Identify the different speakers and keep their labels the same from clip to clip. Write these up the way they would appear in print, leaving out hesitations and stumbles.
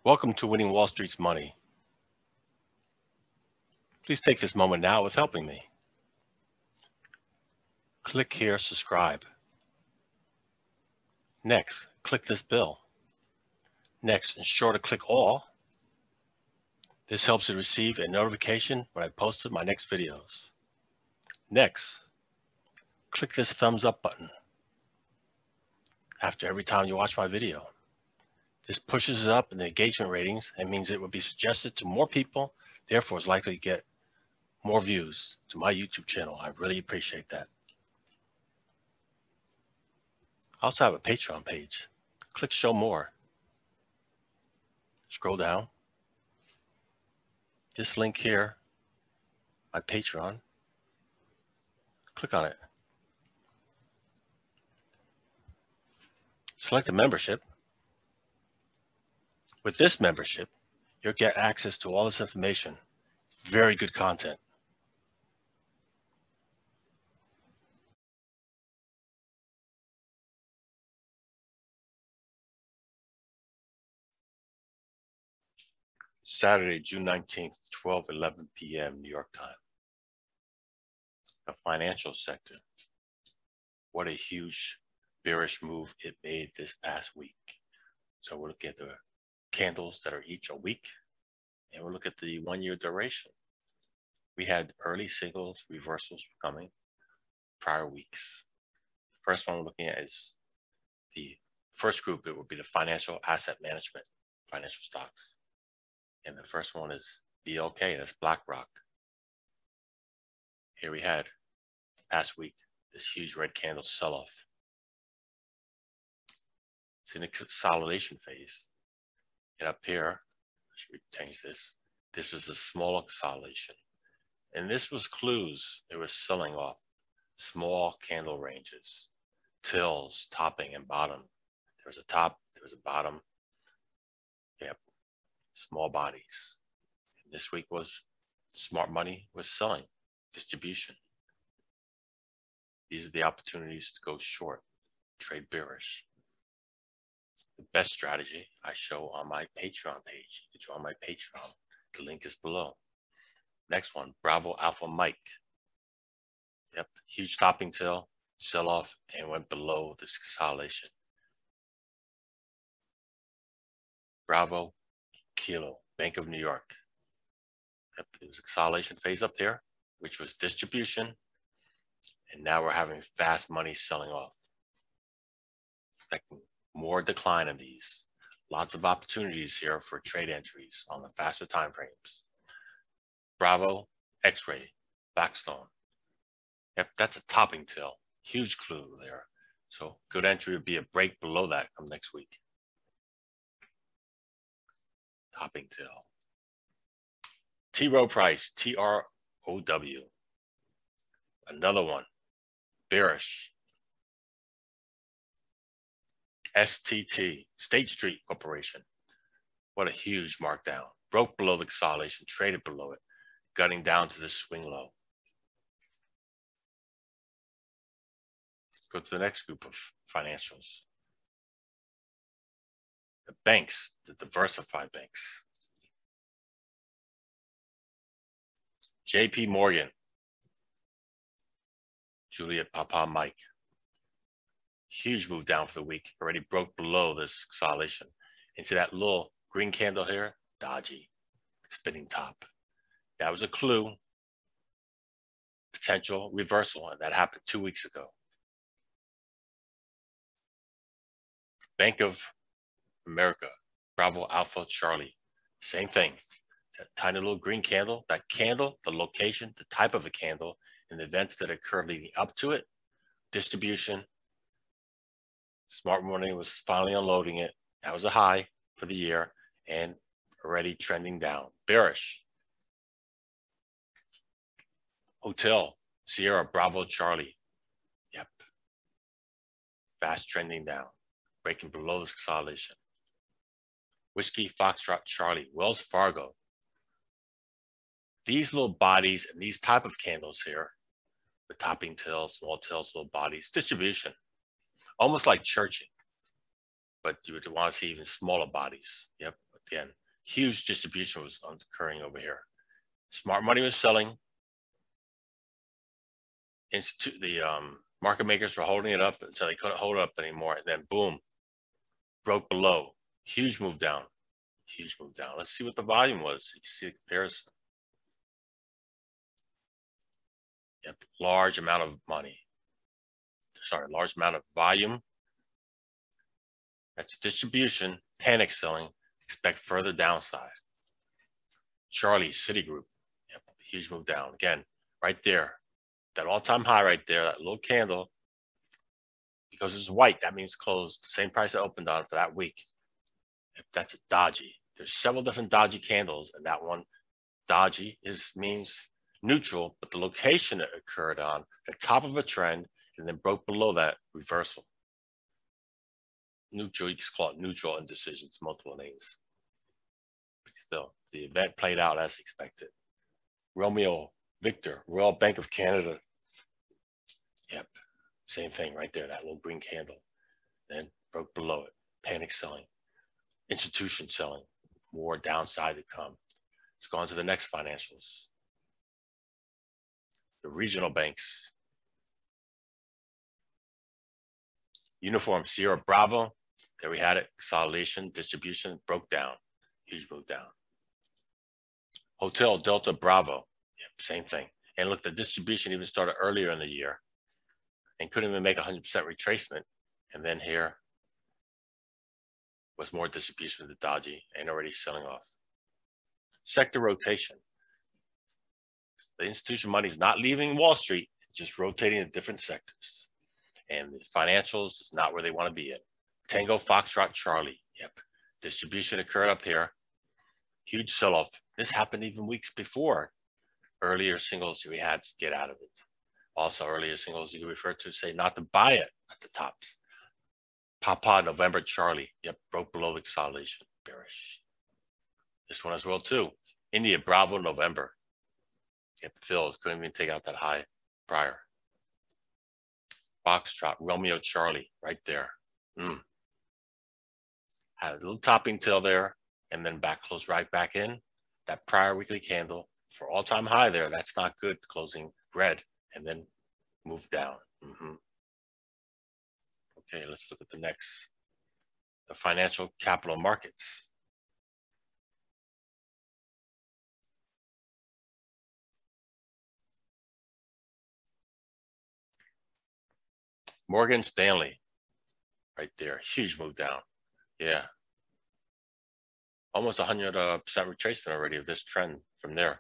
Speaker 1: Welcome to Winning Wall Street's Money. Please take this moment now with helping me. Click here, subscribe. Next, click this bell. Next, ensure to click all. This helps you receive a notification when I posted my next videos. Next, click this thumbs up button after every time you watch my video. This pushes it up in the engagement ratings and means it will be suggested to more people, therefore is likely to get more views to my YouTube channel. I really appreciate that. I also have a Patreon page. Click show more. Scroll down. This link here, my Patreon. Click on it. Select the membership. With this membership, you'll get access to all this information. Very good content. Saturday, June 19th, 12:11 p.m. New York time. The financial sector. What a huge bearish move it made this past week. So we'll look at the candles that are each a week, and we'll look at the 1 year duration. We had early signals reversals coming prior weeks. The first one we're looking at is the first group. It would be the financial asset management, financial stocks. And the first one is BLK, that's BlackRock. Here we had past week this huge red candle sell-off. It's in a consolidation phase. And up here, should we change this? This was a smaller consolidation. And this was clues. It was selling off small candle ranges, tills, topping and bottom. There was a top, there was a bottom. Yep, small bodies. And this week was smart money was selling, distribution. These are the opportunities to go short, trade bearish. The best strategy I show on my Patreon page. You can join my Patreon. The link is below. Next one, Bravo Alpha Mike. Yep, huge topping till, sell off, and went below this consolidation. Bravo Kilo, Bank of New York. Yep, it was a consolidation phase up here, which was distribution. And now we're having fast money selling off. Expecting more decline in these. Lots of opportunities here for trade entries on the faster time frames. Bravo, X-Ray, Blackstone. Yep, that's a topping till. Huge clue there. So good entry would be a break below that come next week. Topping till. T. Rowe Price, TROW. Another one. Bearish. STT, State Street Corporation. What a huge markdown. Broke below the consolidation, traded below it, gutting down to the swing low. Go to the next group of financials. The banks, the diversified banks. JP Morgan, Juliet Papa Mike. Huge move down for the week. Already broke below this consolidation. Into that little green candle here, dodgy, spinning top. That was a clue. Potential reversal, and that happened 2 weeks ago. Bank of America, Bravo Alpha Charlie. Same thing. That tiny little green candle, that candle, the location, the type of a candle, and the events that occur leading up to it, distribution. Smart money was finally unloading it. That was a high for the year and already trending down. Bearish. Hotel, Sierra Bravo Charlie. Yep. Fast trending down, breaking below this consolidation. Whiskey Foxtrot Charlie, Wells Fargo. These little bodies and these type of candles here, the topping tills, small tills, little bodies, distribution. Almost like churching, but you would want to see even smaller bodies. Yep, again, huge distribution was occurring over here. Smart money was selling. The market makers were holding it up until they couldn't hold it up anymore. And then boom, broke below. Huge move down. Huge move down. Let's see what the volume was. You can see the comparison. Yep, large amount of money. Sorry, large amount of volume. That's distribution, panic selling. Expect further downside. Charlie, Citigroup. Yep, huge move down. Again, right there. That all-time high right there, that little candle. Because it's white, that means closed. The same price it opened on for that week. If that's a dodgy. There's several different dodgy candles, and that one dodgy means neutral, but the location it occurred on, the top of a trend, and then broke below that reversal. Neutral, you can call it neutral indecisions, multiple names. But still, the event played out as expected. Romeo, Victor, Royal Bank of Canada. Yep, same thing right there, that little green candle. Then broke below it, panic selling. Institution selling, more downside to come. Let's go on to the next financials. The regional banks. Uniform, Sierra Bravo. There we had it. Consolidation, distribution, broke down. Huge move down. Hotel, Delta Bravo. Yep, same thing. And look, the distribution even started earlier in the year and couldn't even make 100% retracement. And then here was more distribution of the dodgy and already selling off. Sector rotation. The institution money is not leaving Wall Street, it's just rotating to different sectors. And the financials is not where they want to be in. Tango, Foxtrot, Charlie. Yep. Distribution occurred up here. Huge sell-off. This happened even weeks before. Earlier singles we had to get out of it. Also earlier singles you refer to say not to buy it at the tops. Papa, November, Charlie. Yep, broke below the consolidation. Bearish. This one as well too. India, Bravo, November. Yep, fills. Couldn't even take out that high prior. Foxtrot, Romeo, Charlie, right there. Had a little topping tail there, and then closed right back in. That prior weekly candle for all-time high there. That's not good. Closing red, and then moved down. Okay, let's look at the next. The financial capital markets. Morgan Stanley, right there, huge move down. Yeah, almost 100% retracement already of this trend from there. A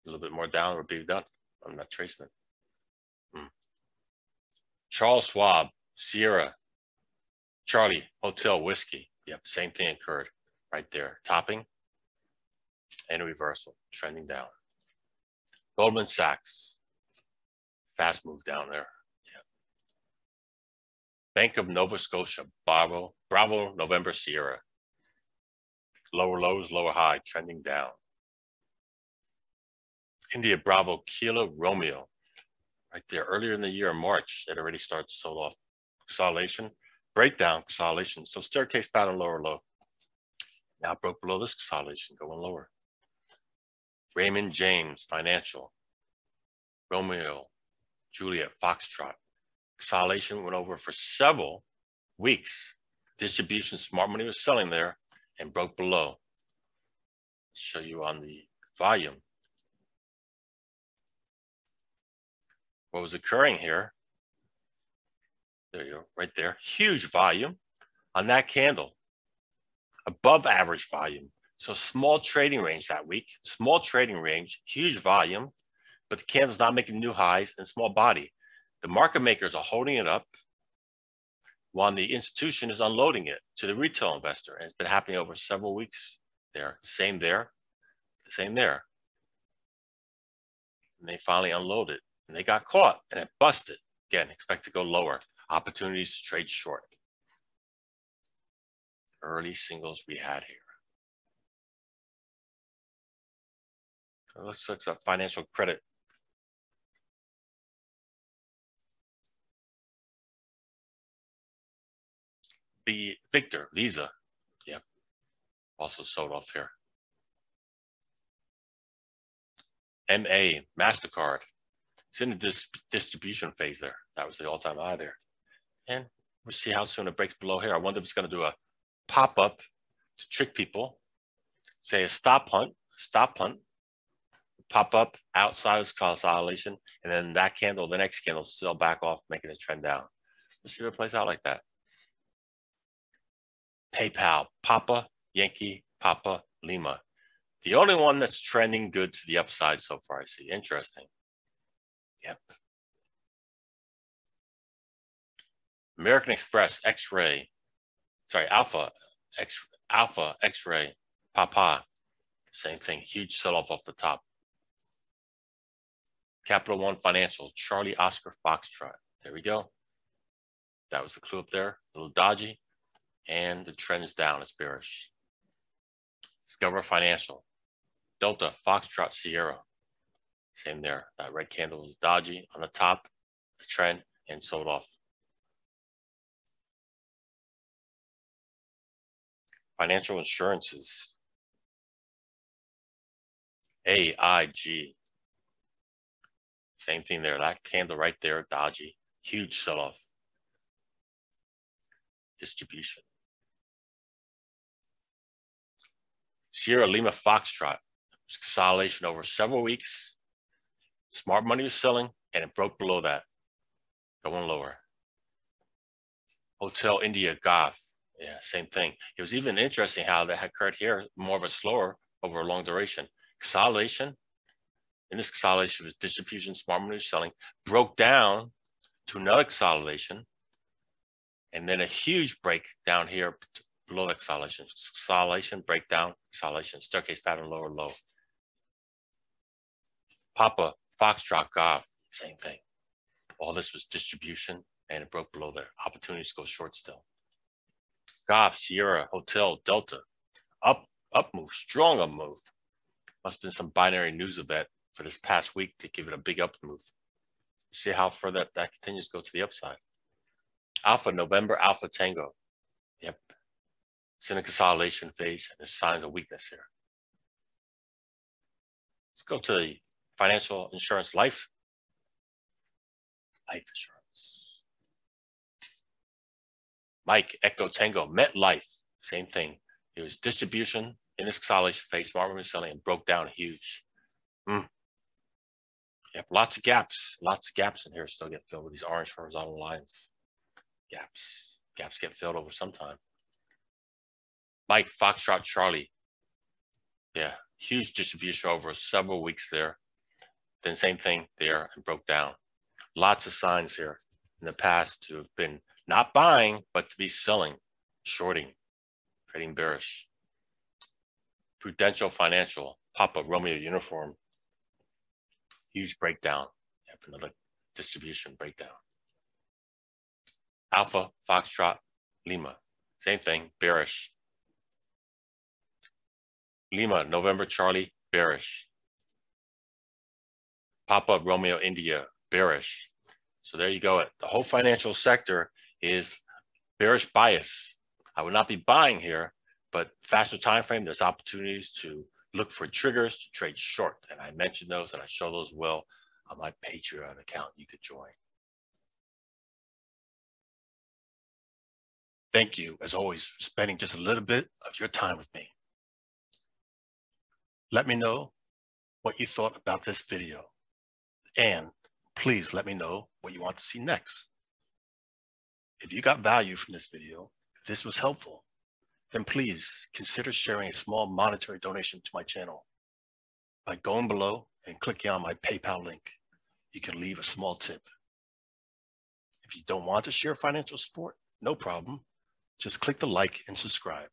Speaker 1: little bit more down would be done on that tracement. Charles Schwab, Sierra, Charlie, Hotel, Whiskey. Yep, same thing occurred right there. Topping and a reversal, trending down. Goldman Sachs, fast move down there. Yep. Bank of Nova Scotia, Bravo, November, Sierra. Lower lows, lower high, trending down. India, Bravo, Kilo, Romeo. Right there, earlier in the year, March, it already started to sold off. Consolidation, breakdown, consolidation. So staircase pattern, lower low. Now broke below this consolidation, going lower. Raymond James, Financial, Romeo, Juliet, Foxtrot. Consolidation went over for several weeks. Distribution, smart money was selling there and broke below. Show you on the volume. What was occurring here? There you go, right there. Huge volume on that candle. Above average volume. So small trading range that week. Small trading range, huge volume, but the candle's not making new highs and small body. The market makers are holding it up while the institution is unloading it to the retail investor. And it's been happening over several weeks there. Same there, same there. And they finally unloaded. And they got caught and it busted. Again, expect to go lower. Opportunities to trade short. Early singles we had here. So let's look at financial credit. Victor, Visa. Yep. Also sold off here. MA, MasterCard. It's in the distribution phase there. That was the all-time high there. And we'll see how soon it breaks below here. I wonder if it's going to do a pop-up to trick people. Say a stop hunt, pop up outside of consolidation, and then that candle, the next candle, still back off, making a trend down. Let's see if it plays out like that. PayPal, Papa, Yankee, Papa, Lima. The only one that's trending good to the upside so far, I see. Interesting. Yep. American Express, X-Ray. Sorry, Alpha, X-Ray, Papa. Same thing. Huge sell-off off the top. Capital One Financial, Charlie Oscar Foxtrot. There we go. That was the clue up there. A little dodgy. And the trend is down. It's bearish. Discover Financial, Delta, Foxtrot, Sierra. Same there. That red candle is dodgy on the top, the trend, and sold off. Financial Insurances, AIG. Same thing there. That candle right there, dodgy. Huge sell-off. Distribution. Sierra Lima Foxtrot. Consolidation over several weeks. Smart money was selling, and it broke below that. Going lower. Hotel India Goth. Yeah, same thing. It was even interesting how that had occurred here, more of a slower over a long duration. Consolidation. In this consolidation was distribution, smart money was selling, broke down to another consolidation, and then a huge break down here below the consolidation. Consolidation, breakdown, consolidation, staircase pattern, lower low. Papa, Foxtrot, Goth, same thing. All this was distribution, and it broke below there. Opportunities to go short still. Goth, Sierra, Hotel, Delta, up move, strong up move. Must have been some binary news event for this past week to give it a big up move. See how further that continues to go to the upside. Alpha, November, Alpha Tango. Yep. It's in a consolidation phase, and there's signs of weakness here. Let's go to the financial insurance life. Life insurance. Mike, Echo, Tango, MetLife. Same thing. It was distribution in this consolidation phase. Smart money selling and broke down huge. Yep, lots of gaps in here still get filled with these orange horizontal lines. Gaps get filled over some time. Mike, Foxtrot, Charlie. Yeah, huge distribution over several weeks there. Then same thing there and broke down. Lots of signs here in the past to have been not buying, but to be selling, shorting, trading bearish. Prudential Financial, Papa Romeo Uniform. Huge breakdown. Yep, another distribution breakdown. Alpha, Foxtrot, Lima. Same thing, bearish. Lima, November, Charlie, bearish. Papa, Romeo, India, bearish. So there you go. The whole financial sector is bearish bias. I would not be buying here, but faster time frame, there's opportunities to look for triggers to trade short. And I mentioned those and I show those well on my Patreon account. You could join. Thank you, as always, for spending just a little bit of your time with me. Let me know what you thought about this video. And please let me know what you want to see next. If you got value from this video, if this was helpful, then please consider sharing a small monetary donation to my channel. By going below and clicking on my PayPal link, you can leave a small tip. If you don't want to share financial support, no problem. Just click the like and subscribe.